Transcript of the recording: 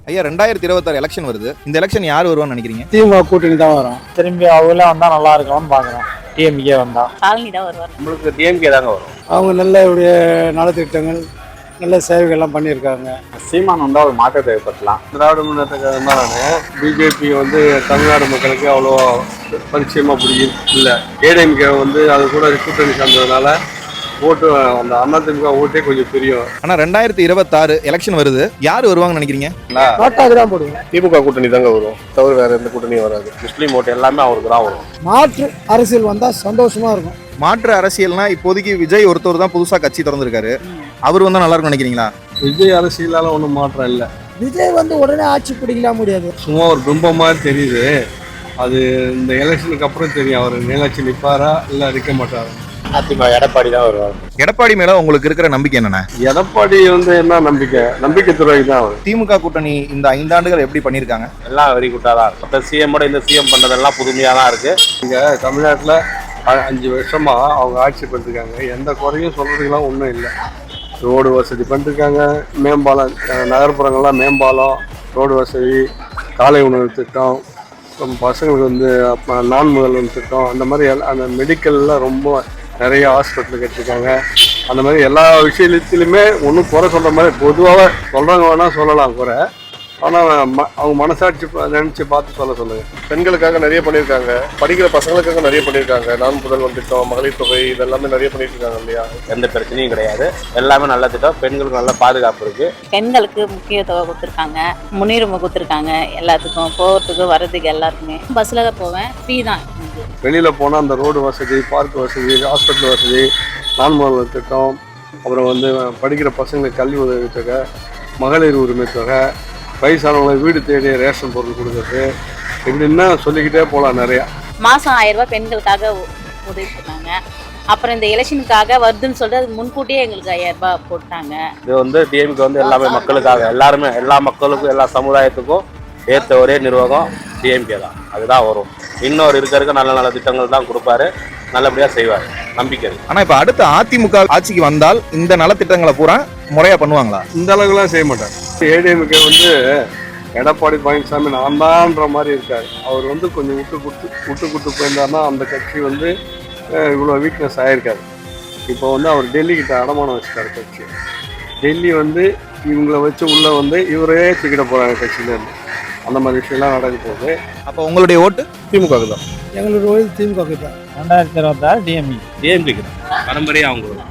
ஐயா 2026 எலெக்ஷன் வருது. இந்த எலெக்ஷன் யார் வருவான்னு நினைக்கிறீங்க? திமுக கூட்டணி தான் வரும். திரும்பி அவங்களே வந்தா நல்லா இருக்கும்னு பாக்குறோம். டிஎம்கே வந்தா ஸ்டாலினி தான் வருவார். நம்மளுக்கு டிஎம்கே தாங்க வரும். அவங்க நல்ல நலத்திட்டங்கள் நல்ல சேவைகள்லாம் பண்ணியிருக்காங்க. சீமான் வந்தால் ஒரு மாற்றத்தை ஏற்படுத்தலாம். திராவிட முன்னேற்ற நான் பிஜேபி வந்து தமிழ்நாடு மக்களுக்கு அவ்வளோ பரிச்சயமாக பிடிக்கும் இல்லை. ஏடிஎம்கே வந்து அது கூட கூட்டணி சார்ந்ததுனால ஓட்டு அந்த அதிமுக ஓட்டே கொஞ்சம் தெரியும். ஆனால் 2026 எலெக்ஷன் வருது, யார் வருவாங்கன்னு நினைக்கிறீங்க? தான் போடுவோம். திமுக கூட்டணி தாங்க வரும், தவிர வேற எந்த கூட்டணியும் வராது. முஸ்லீம் ஓட்டு எல்லாமே அவருக்கு தான் வரும். மாற்று அரசியல் வந்தா சந்தோஷமா இருக்கும். மாற்று அரசியல்னா இப்போதைக்கு விஜய் ஒருத்தர் தான் புதுசாக கட்சி திறந்திருக்காரு, அவர் வந்தால் நல்லா இருக்கும்னு நினைக்கிறீங்களா? விஜய் அரசியலால ஒன்றும் மாற்றம் இல்லை. விஜய் வந்து உடனே ஆட்சி பிடிக்கலாம் முடியாது. சும்மா ஒரு பிம்பம் மாதிரி தெரியுது. அது இந்த எலெக்ஷனுக்கு அப்புறம் தெரியும் அவர் நிலைச்சு நிற்பாரா இல்லை நிற்க மாட்டாரா. அதிமுக எடப்பாடி தான் வருவார். எடப்பாடி மேல உங்களுக்கு இருக்கிற நம்பிக்கை என்னென்ன? எடப்பாடி வந்து என்ன நம்பிக்கை துறை தான் அவர். திமுக கூட்டணி இந்த 5 ஆண்டுகள் எப்படி பண்ணியிருக்காங்க? எல்லாம் வெரி குட்டாக தான் இருக்கு. இப்போ சிஎம்மோட இந்த சிஎம் பண்ணுறதெல்லாம் புதுமையாக தான் இருக்கு. இங்கே தமிழ்நாட்டில் 5 வருஷமா அவங்க ஆட்சி பண்ணிருக்காங்க. எந்த குறையும் சொல்றதுக்கெல்லாம் ஒன்றும் இல்லை. ரோடு வசதி பண்ணிருக்காங்க, மேம்பாலம், நகர்ப்புறங்கள்லாம் மேம்பாலம், ரோடு வசதி, காலை உணவு திட்டம், பசங்களுக்கு வந்து நான் முதல்வன் திட்டம், அந்த மாதிரி அந்த மெடிக்கல்லாம் ரொம்ப நிறைய ஹாஸ்பிட்டல் கட்டிருக்காங்க. அந்த மாதிரி எல்லா விஷயத்திலுமே ஒன்றும் குறை சொல்கிற மாதிரி பொதுவாக சொல்கிறவங்க வேணால் சொல்லலாம் குறை. ஆனால் அவங்க மனசாட்சி நினச்சி பார்த்து சொல்லுங்க. பெண்களுக்காக நிறைய பண்ணியிருக்காங்க, படிக்கிற பசங்களுக்காக நிறைய பண்ணியிருக்காங்க. நான் முதல்வன் திட்டம், மகளிர் தொகை, இதெல்லாமே நிறைய பண்ணிட்டு இருக்காங்க இல்லையா. எந்த பிரச்சனையும் கிடையாது, எல்லாமே நல்ல திட்டம். பெண்களுக்கு நல்ல பாதுகாப்பு இருக்கு. பெண்களுக்கு முக்கியத்துவம் கொடுத்துருக்காங்க, முன்னுரிமை கொடுத்துருக்காங்க. எல்லாத்துக்கும் போகிறதுக்கு வர்றதுக்கு எல்லாருக்குமே. பஸ்ல போவேன், ஃப்ரீ தான். வெளியில் போனால் அந்த ரோடு வசதி, பார்க் வசதி, ஹாஸ்பிட்டல் வசதி, நான் முதல்வன் திட்டம், அப்புறம் வந்து படிக்கிற பசங்களுக்கு கல்வி உதவி தொகை, மகளிர் உரிமை தொகை, வயசானவங்களை வீடு தேடி ரேஷன் பொருள் கொடுக்குறது, இப்படின்னா சொல்லிக்கிட்டே போகலாம். நிறையா மாதம் 1000 ரூபாய் பெண்களுக்காக உதவி பண்ணாங்க. அப்புறம் இந்த எலெக்ஷனுக்காக வருதுன்னு சொல்லிட்டு அது முன்கூட்டியே எங்களுக்கு 1000 ரூபாய் போட்டாங்க. இது வந்து டிஎம்கே வந்து எல்லாமே மக்களுக்காக, எல்லாருமே எல்லா மக்களுக்கும் எல்லா சமுதாயத்துக்கும் ஏற்ற ஒரே நிர்வாகம் டிஎம்கே தான். அதுதான் வரும். இன்னொரு இருக்க நல்ல நல்ல திட்டங்கள் தான் கொடுப்பாரு, நல்லபடியாக செய்வார், நம்பிக்கை. ஆனால் இப்போ அடுத்த அதிமுக ஆட்சிக்கு வந்தால் இந்த நலத்திட்டங்களை பூரா முறையாக பண்ணுவாங்களா? இந்த அளவுக்குலாம் செய்ய மாட்டார். ஏடிஎம்கே வந்து எடப்பாடி பழனிசாமி நான் தான்ற மாதிரி இருக்காரு. அவர் வந்து கொஞ்சம் விட்டு கொடுத்து போயிருந்தாருன்னா அந்த கட்சி வந்து இவ்வளோ வீக்னஸ் ஆகிருக்காரு. இப்போ வந்து அவர் டெல்லிக்கிட்ட அடமானம் வச்சுட்டாரு கட்சி. டெல்லி வந்து இவங்களை வச்சு உள்ளே வந்து இவரே தூக்கிட போகிறாங்க கட்சியிலேருந்து. அந்த மாதிரி விஷயம்லாம் நடக்க போகுது. அப்போ உங்களுடைய ஓட்டு திமுக தான். எங்களுடைய ஓட்டு திமுக தான். 2026 டிஎம்கே டிஎம்கே தான் பரம்பரையாக அவங்க